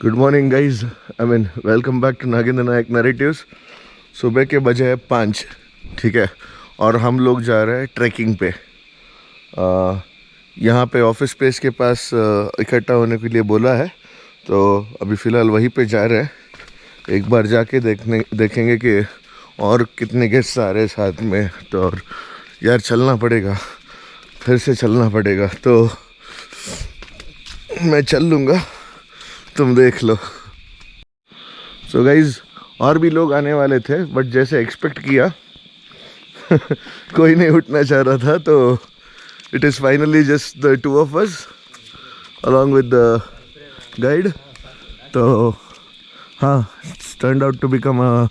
Good morning guys, welcome back to Nagendra Nayak narratives. सुबह के बजे है 5, ठीक है। और हम लोग जा रहे हैं ट्रैकिंग पे। यहाँ पे ऑफिस स्पेस के पास इकट्ठा होने के लिए बोला है, तो अभी फ़िलहाल वहीं पे जा रहे हैं। एक बार जाके देखेंगे कि और कितने गेस्ट आ रहे हैं साथ में। तो और यार चलना पड़ेगा, फिर से चलना पड़ेगा। तो मैं चल लूँगा, तुम देख लो। सो गाइज, और भी लोग आने वाले थे, बट जैसे एक्सपेक्ट किया कोई नहीं उठना चाह रहा था। तो it is finally just the two of us along with the guide. तो हाँ, it's turned out to become a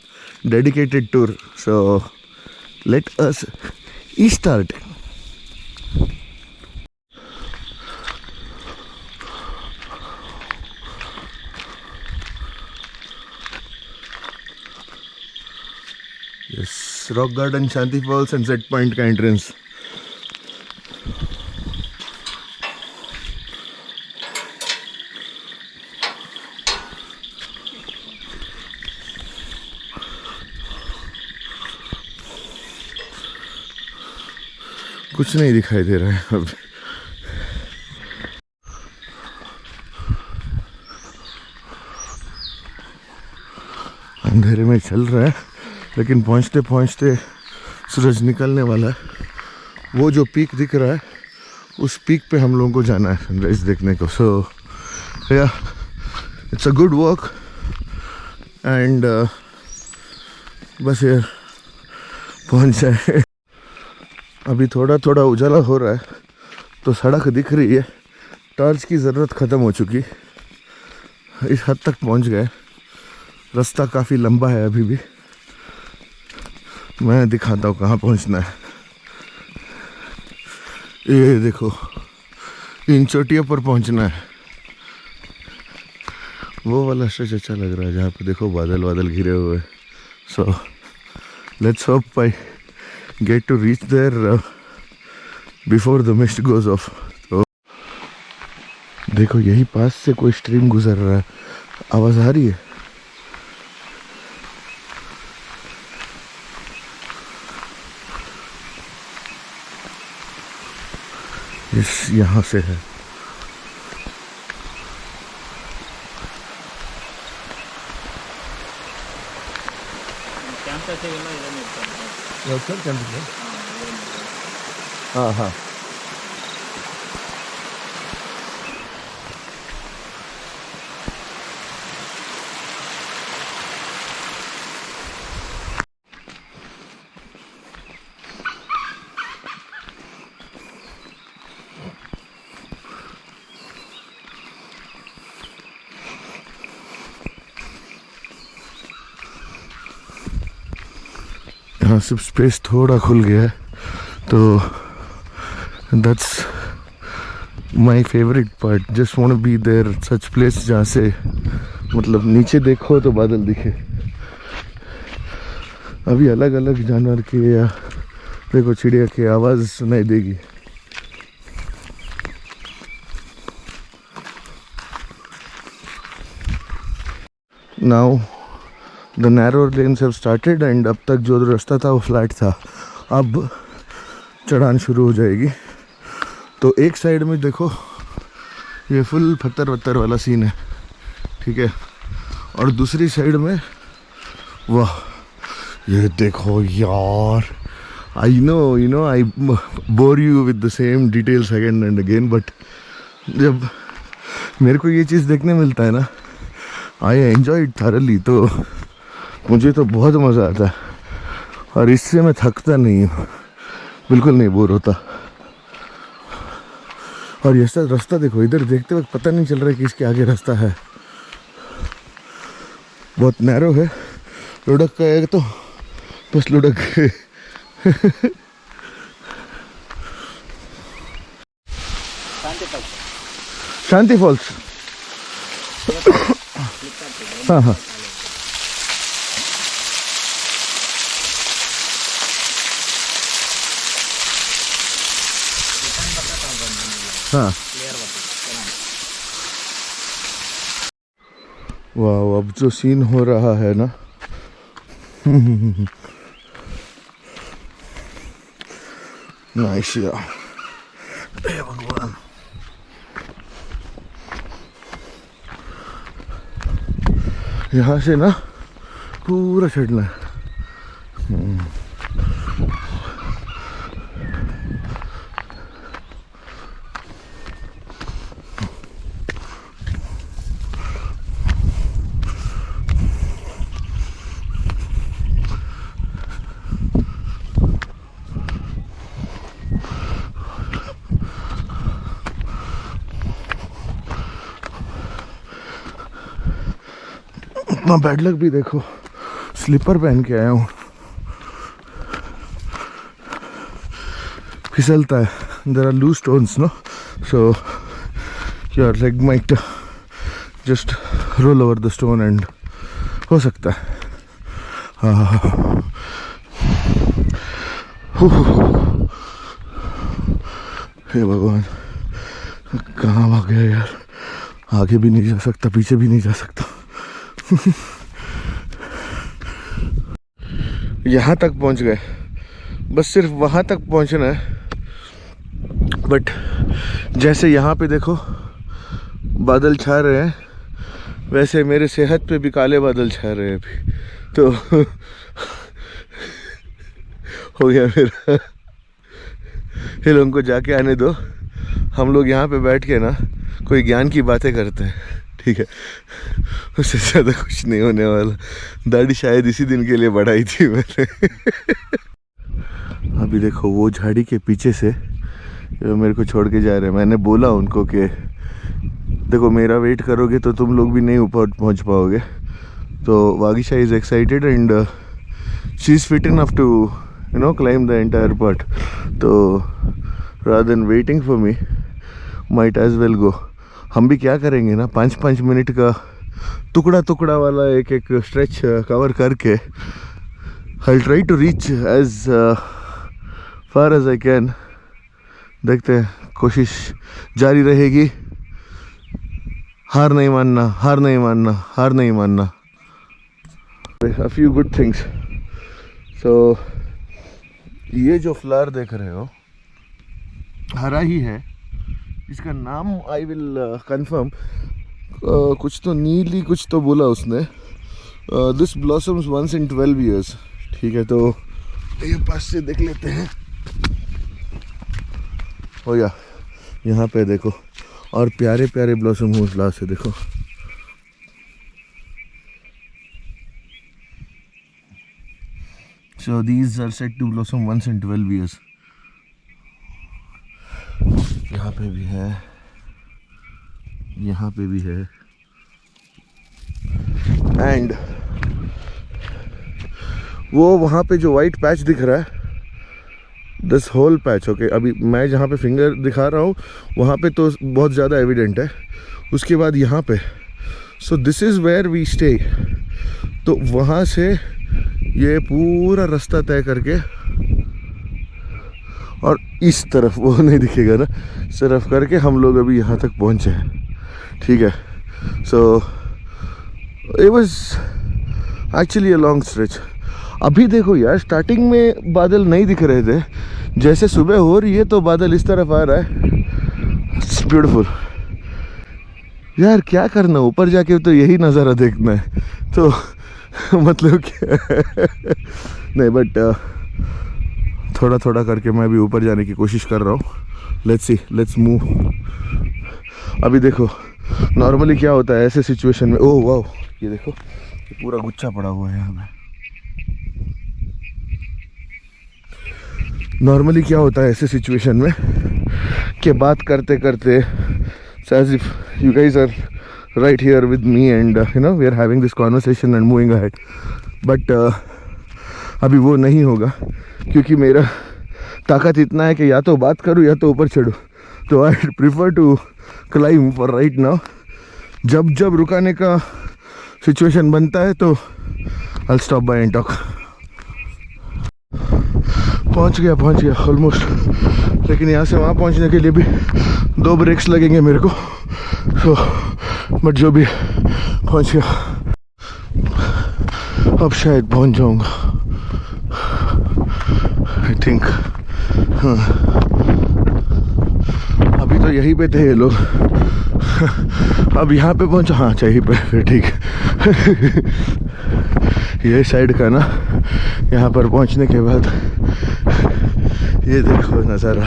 dedicated tour. So let us start. Yes, rock garden, Shanti falls and set point का entrance. कुछ नहीं दिखाई दे रहा है अभी। अंधेरे में चल रहा है, लेकिन पहुंचते पहुंचते सूरज निकलने वाला है। वो जो पीक दिख रहा है, उस पीक पे हम लोगों को जाना है सनराइज देखने को। सो या, it's a good walk and बस यार पहुंच जाए। अभी थोड़ा थोड़ा उजाला हो रहा है, तो सड़क दिख रही है। टॉर्च की ज़रूरत ख़त्म हो चुकी, इस हद तक पहुंच गए। रास्ता काफ़ी लंबा है अभी भी। मैं दिखाता हूँ कहाँ पहुँचना है। ये देखो, इन चोटियों पर पहुँचना है। वो वाला स्ट्रेच अच्छा लग रहा है, जहाँ पे देखो बादल बादल घिरे हुए। So let's hope I get to reach there before the mist goes off. तो देखो, यही पास से कोई स्ट्रीम गुजर रहा है, आवाज़ आ रही है। यस, यहाँ से है। हाँ हाँ, यहाँ सिर्फ स्पेस थोड़ा खुल गया है। तो that's my favourite part. Just want to be there, such place जहाँ से मतलब नीचे देखो तो बादल दिखे। अभी अलग अलग जानवर के या देखो चिड़िया की आवाज़ सुनाई देगी। Now the narrow lens have started and अब तक जो रास्ता था वो फ्लैट था। अब चढ़ान शुरू हो जाएगी। तो एक साइड में देखो, ये फुल पत्थर वत्थर वाला सीन है, ठीक है। और दूसरी साइड में वाह, ये देखो यार। I know I bore you with the same details again and again, but जब मेरे को ये चीज़ देखने मिलता है ना, आई एंजॉय इट थारली। तो मुझे तो बहुत मज़ा आता है, और इससे मैं थकता नहीं हूँ, बिल्कुल नहीं बोर होता। और ये सब रास्ता देखो, इधर देखते वक्त पता नहीं चल रहा है कि इसके आगे रास्ता है। बहुत नैरो है, लुढ़क का तो बस लुढ़क गए। शांति फॉल्स। हाँ हाँ हाँ। वाह, अब जो सीन हो रहा है ना नाइस यार, हे भगवान। यहाँ से ना पूरा चढ़ना है। इतना बैड लक भी देखो, स्लीपर पहन के आया हूँ, फिसलता है। There are loose stones no, so your leg might just roll over the stone and हो सकता है। हे भगवान, कहाँ भाग गया यार, आगे भी नहीं जा सकता, पीछे भी नहीं जा सकता। यहाँ तक पहुँच गए, बस सिर्फ वहाँ तक पहुँचना है। बट जैसे यहाँ पे देखो बादल छा रहे हैं, वैसे मेरे सेहत पे भी काले बादल छा रहे हैं अभी तो हो गया मेरा। इन लोगों को जाके आने दो, हम लोग यहाँ पे बैठ के ना कोई ज्ञान की बातें करते हैं, ठीक है? उससे ज़्यादा कुछ नहीं होने वाला। दाढ़ी शायद इसी दिन के लिए बढ़ाई थी मैंने। अभी देखो वो झाड़ी के पीछे से मेरे को छोड़ के जा रहे हैं। मैंने बोला उनको कि देखो मेरा वेट करोगे तो तुम लोग भी नहीं ऊपर पहुंच पाओगे। तो Vagisha is excited and she is fit enough to you know climb the entire part. तो rather than waiting for me, might as well go. हम भी क्या करेंगे ना, 5-5 मिनट का टुकड़ा टुकड़ा वाला एक एक स्ट्रेच कवर करके I try to reach as far as I can. देखते हैं, कोशिश जारी रहेगी। हार नहीं मानना, हार नहीं मानना, हार नहीं मानना। A few good things. So ये जो फ्लावर देख रहे हो हरा ही है, इसका नाम आई विल कंफर्म। कुछ तो नीली कुछ तो बोला उसने। This blossoms once in 12 years। ठीक है, तो ये पास से देख लेते हैं। हो या यहाँ पे देखो, और प्यारे प्यारे ब्लॉसम हो लास्ट से देखो। So these are said to blossom once in 12 years। यहाँ पे भी है, यहाँ पे भी है, एंड वो वहाँ पे जो वाइट पैच दिख रहा है, दिस होल पैच। ओके, अभी मैं जहाँ पे फिंगर दिखा रहा हूँ वहाँ पे तो बहुत ज़्यादा एविडेंट है। उसके बाद यहाँ पे, so this is where we stay. तो वहाँ से ये पूरा रास्ता तय करके और इस तरफ, वो नहीं दिखेगा ना, इस तरफ करके हम लोग अभी यहाँ तक पहुँचे हैं। ठीक है, so it was actually a long stretch. अभी देखो यार, स्टार्टिंग में बादल नहीं दिख रहे थे, जैसे सुबह हो रही है तो बादल इस तरफ आ रहा है। इट्स ब्यूटीफुल यार, क्या करना, ऊपर जाके तो यही नज़ारा देखना है। तो मतलब क्या नहीं, बट थोड़ा थोड़ा करके मैं भी ऊपर जाने की कोशिश कर रहा हूँ। Let's see, let's move. अभी देखो नॉर्मली क्या होता है ऐसे सिचुएशन में, ओह वाह, ये देखो ये पूरा गुच्छा पड़ा हुआ है यहाँ पे। नॉर्मली क्या होता है ऐसे सिचुएशन में कि बात करते करते, as if you guys are right here with me and you know we are having this conversation and moving ahead, but अभी वो नहीं होगा, क्योंकि मेरा ताकत इतना है कि या तो बात करूँ या तो ऊपर चढ़ूँ। तो I prefer to climb for right now. जब जब रुकाने का सिचुएशन बनता है तो I stop by and talk. पहुंच गया ऑलमोस्ट, लेकिन यहाँ से वहाँ पहुँचने के लिए भी 2 ब्रेक्स लगेंगे मेरे को। सो बट जो भी, पहुँच गया। अब शायद पहुंच जाऊंगा आई थिंक। हाँ अभी तो यहीं पे थे ये लोग, अब यहाँ पे पहुंचा। हाँ यहीं पे, फिर ठीक है। ये साइड का ना, यहाँ पर पहुंचने के बाद ये देखो नज़ारा।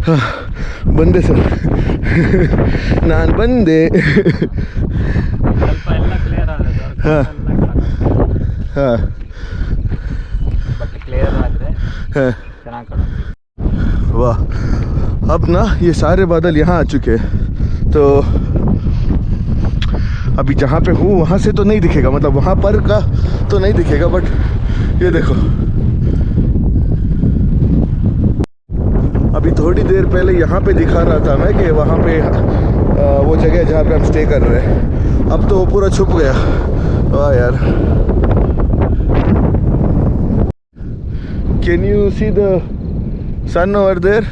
हाँ बंदे सर नान बंदे। हाँ हाँ वाह। अब ना ये सारे बादल यहाँ आ चुके हैं, तो अभी जहाँ पे हूँ वहाँ से तो नहीं दिखेगा, मतलब वहाँ पर का तो नहीं दिखेगा, बट ये देखो अभी थोड़ी देर पहले यहाँ पे दिखा रहा था मैं कि वहाँ पे वो जगह जहाँ पे हम स्टे कर रहे हैं, अब तो वो पूरा छुप गया। वाह यार। Can you see the sun over there?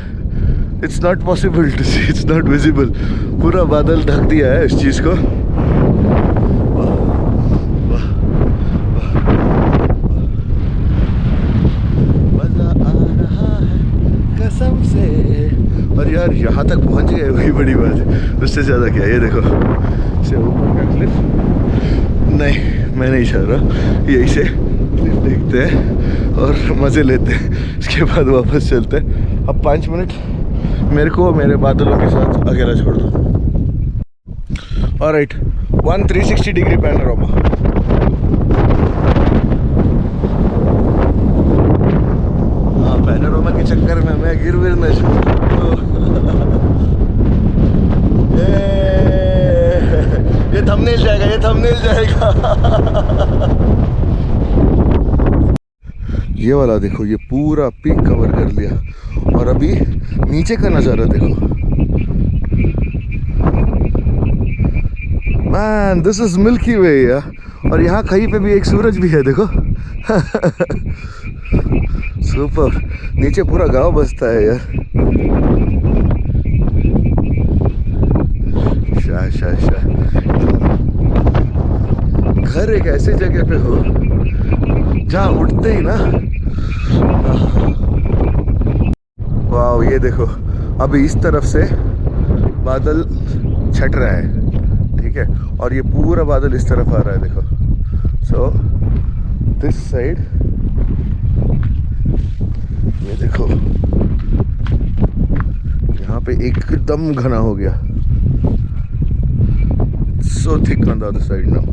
It's not possible to see, it's not visible. पूरा बादल ढक दिया है इस चीज़ को। और यार यहाँ तक पहुँच गए, वही बड़ी बात है, उससे ज़्यादा क्या। ये देखो से ऊपर का क्लिफ, नहीं मैं नहीं चाह रहा, यही से क्लिफ देखते हैं और मज़े लेते हैं, इसके बाद वापस चलते हैं। अब 5 मिनट मेरे को मेरे बादलों के साथ अकेला छोड़ दो। Alright, 360 degree panorama. हाँ पैनोरामा के चक्कर में मैं गिर विर न जाऊँ। ये थंबनेल जाएगा, ये थंबनेल जाएगा। ये वाला देखो, ये पूरा पीक कवर कर लिया और अभी नीचे का नज़ारा देखो। मैन दिस इज मिल्की वे यार। और यहाँ कहीं पे भी एक सूरज भी है देखो। सुपर, नीचे पूरा गांव बसता है यार। शाह शाह शाह। घर एक ऐसी जगह पे हो जहाँ उठते ही ना, वाह। ये देखो अभी इस तरफ से बादल छट रहा है, ठीक है, और ये पूरा बादल इस तरफ आ रहा है देखो। सो दिस साइड ये देखो, यहाँ पे एकदम घना हो गया। So thick on the other side now.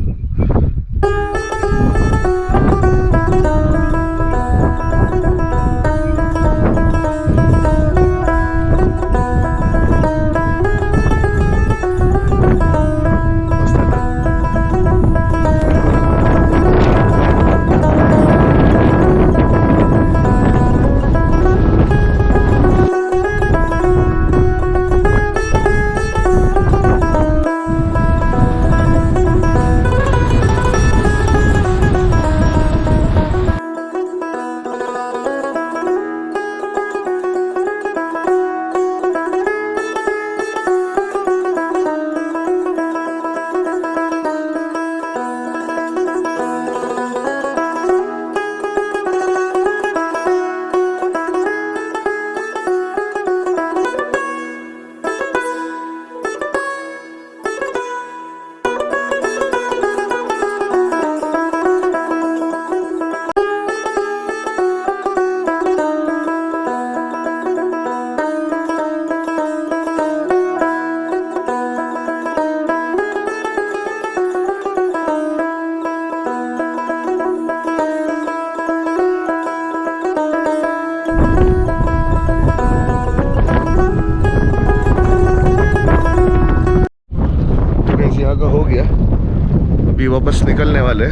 अभी वापस निकलने वाले,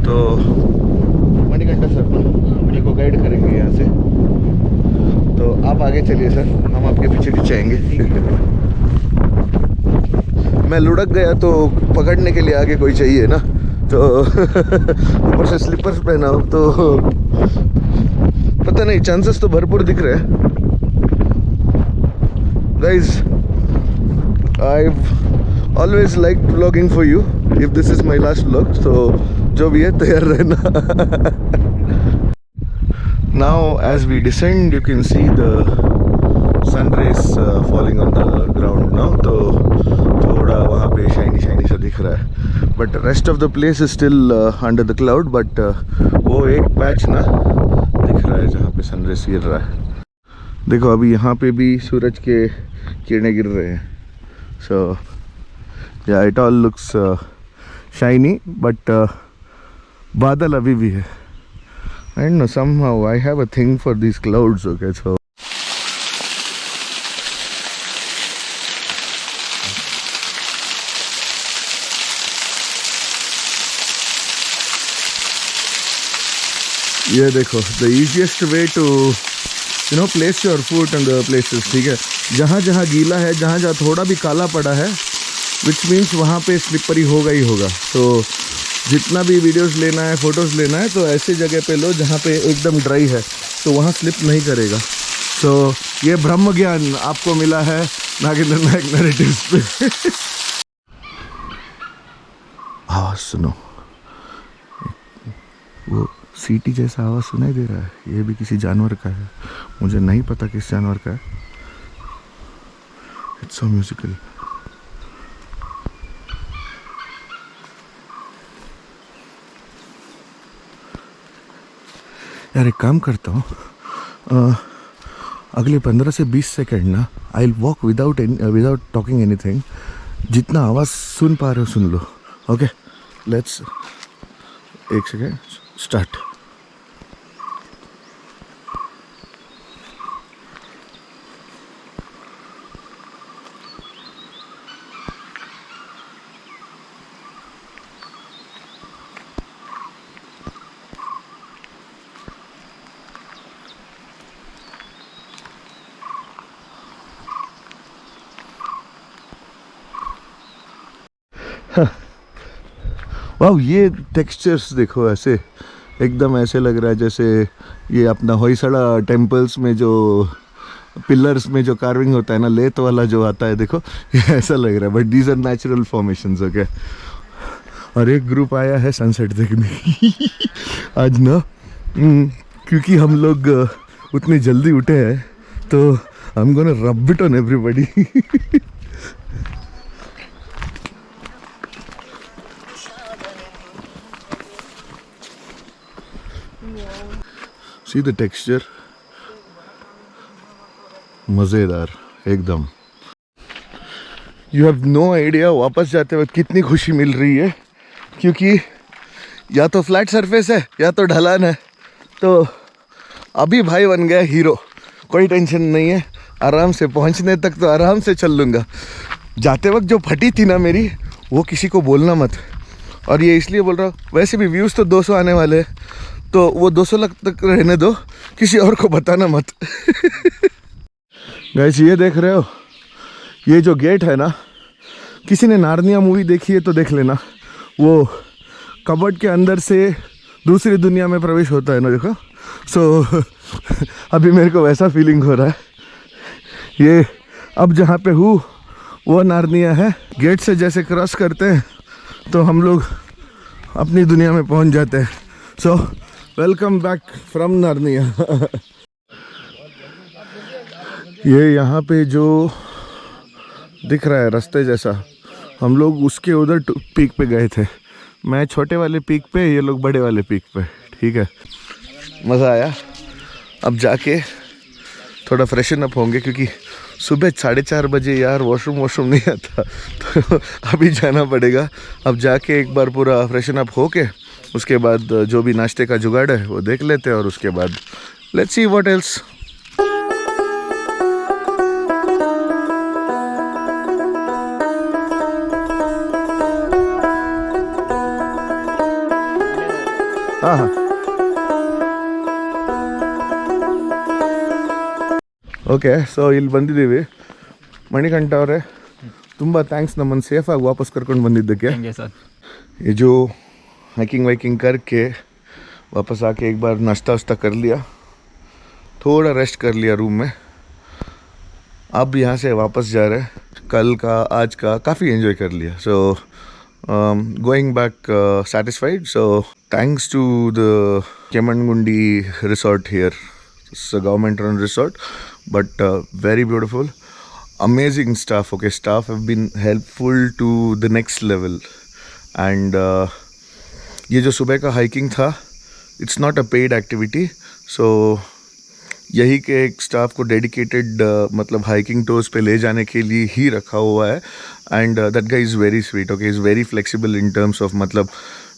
तो मणिकंठा सर मेरे को गाइड करेंगे यहाँ से, तो आप आगे चलिए सर, हम आपके पीछे पीछे आएंगे। मैं लुढ़क गया तो पकड़ने के लिए आगे कोई चाहिए ना, तो ऊपर से स्लीपर्स पहना हो तो पता नहीं, चांसेस तो भरपूर दिख रहे हैं, guys, I've always liked vlogging for you. If this is my last vlog, so जो भी है तैयार रहना. Now as we descend, you can see the sun rays falling on the ground now. तो थोड़ा वहाँ पे shiny shiny सा दिख रहा है. But rest of the place is still under the cloud. But वो एक patch ना दिख रहा है जहाँ पे सन रेस गिर रहा है. देखो अभी यहाँ पे भी सूरज के किरणें गिर रहे हैं. So yeah, it all looks shiny, but बादल अभी भी है. I don't know, somehow I have a thing for these clouds. Okay, so ये देखो, the easiest way to place your foot on the places. ठीक है, जहाँ जहाँ गीला है, जहाँ जहाँ थोड़ा भी काला पड़ा है, which means वहाँ पे स्लिपरी होगा ही होगा. तो जितना भी वीडियोस लेना है, फोटोज़ लेना है, तो ऐसे जगह पे लो जहाँ पे एकदम ड्राई है, तो वहाँ स्लिप नहीं करेगा. तो ये ब्रह्म ज्ञान आपको मिला है नागेंद्र नायक नैरेटिव्स पे. आवाज़ सुनो, वो सीटी जैसा आवाज़ सुनाई दे रहा है. ये भी किसी जानवर का है, मुझे नहीं पता किस जानवर का है. It's so musical. यार एक काम करता हूँ, अगले 15 से 20 सेकेंड ना I will walk without talking anything. जितना आवाज़ सुन पा रहे हो सुन लो. ओके, लेट्स, एक सेकेंड, स्टार्ट. वाह, ये टेक्सचर्स देखो, ऐसे एकदम ऐसे लग रहा है जैसे ये अपना होयसड़ा टेम्पल्स में जो पिलर्स में जो कार्विंग होता है ना, लेथ वाला जो आता है, देखो ये ऐसा लग रहा है. But these are natural formations. Okay, और एक ग्रुप आया है सनसेट देखने आज ना, क्योंकि हम लोग उतनी जल्दी उठे हैं, तो I am gonna rub it on everybody. See the texture, मज़ेदार एकदम. You have no idea वापस जाते वक्त कितनी खुशी मिल रही है, क्योंकि या तो फ्लैट सरफेस है या तो ढलान है. तो अभी भाई बन गया हीरो. कोई टेंशन नहीं है, आराम से पहुंचने तक तो आराम से चल लूँगा. जाते वक्त जो फटी थी ना मेरी, वो किसी को बोलना मत. और ये इसलिए बोल रहा हूँ, वैसे भी व्यूज़ तो 200 आने वाले हैं, तो वो 200 लाख तक रहने दो, किसी और को बताना मत. गाइस, ये देख रहे हो, ये जो गेट है ना, किसी ने नार्निया मूवी देखी है तो देख लेना. वो कबर्ड के अंदर से दूसरी दुनिया में प्रवेश होता है ना, देखो. सो अभी मेरे को वैसा फीलिंग हो रहा है. ये अब जहाँ पे हूँ वो नार्निया है. गेट से जैसे क्रॉस करते हैं तो हम लोग अपनी दुनिया में पहुँच जाते हैं. So welcome back from Narnia. ये यहाँ पे जो दिख रहा है रास्ते जैसा, हम लोग उसके उधर पीक पे गए थे. मैं छोटे वाले पीक पे, ये लोग बड़े वाले पीक पे. ठीक है, मज़ा आया. अब जाके थोड़ा फ्रेशन अप होंगे, क्योंकि सुबह 4:30 बजे यार वॉशरूम नहीं आता. तो अभी जाना पड़ेगा. अब जाके एक बार पूरा फ्रेशन अप होके उसके बाद जो भी नाश्ते का जुगाड़ है वो देख लेते हैं, और उसके बाद लेट्स सी व्हाट एल्स. हाँ, ಓಕೆ. ಸೊ ಇಲ್ಲಿ ಬಂದಿದ್ದೀವಿ, ಮಣಿಕಂಠ ಅವರೇ, ತುಂಬ ಥ್ಯಾಂಕ್ಸ್ ನಮ್ಮನ್ನು ಸೇಫಾಗಿ ವಾಪಸ್ ಕರ್ಕೊಂಡು ಬಂದಿದ್ದಕ್ಕೆ. ये जो हाइकिंग वाइकिंग करके वापस आके एक बार नाश्ता वास्ता कर लिया, थोड़ा रेस्ट कर लिया रूम में. अब यहाँ से वापस जा रहे हैं. कल का आज का काफ़ी एंजॉय कर लिया. So going back satisfied. So thanks to the Kemangundi resort here. It's a government run resort, but very beautiful. Amazing staff. Okay, staff have been helpful to the next level. And ये जो सुबह का hiking था, it's not a paid activity. So यही के एक staff को dedicated मतलब हाइकिंग टूर्स पे ले जाने के लिए ही रखा हुआ है. And that guy is very sweet. Okay, is very flexible in terms of मतलब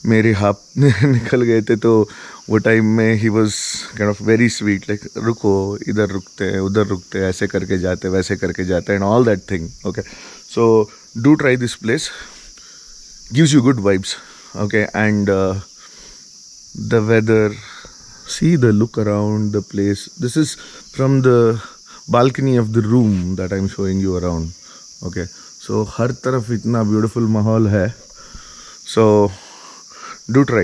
मेरे हाथ निकल गए थे तो वो टाइम में he was kind of very sweet. Like रुको, इधर रुकते हैं, उधर रुकते हैं, ऐसे करके जाते, वैसे करके जाते and all that thing. Okay, so do try this place. Gives you good vibes. Okay, and the weather, see the look around the place. This is from the balcony of the room that I'm showing you around. Okay, so हर तरफ इतना beautiful माहौल है. So do try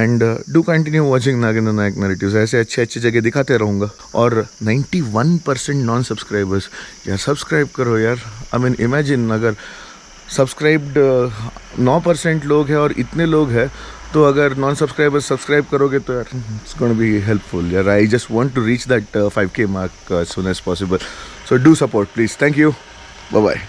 and do continue watching Nagendra Nayak Narratives. ऐसे अच्छे अच्छे जगह दिखाते रहूँगा. और 91% नॉन सब्सक्राइबर्स, यार सब्सक्राइब करो यार. आई मीन इमेजिन अगर सब्सक्राइब्ड 9% लोग हैं और इतने लोग हैं, तो अगर नॉन सब्सक्राइबर्स सब्सक्राइब करोगे तो यार इट्स गोना बी हेल्पफुल. यार I just want to reach that 5K mark as soon as possible. So do support please. Thank you. Bye bye.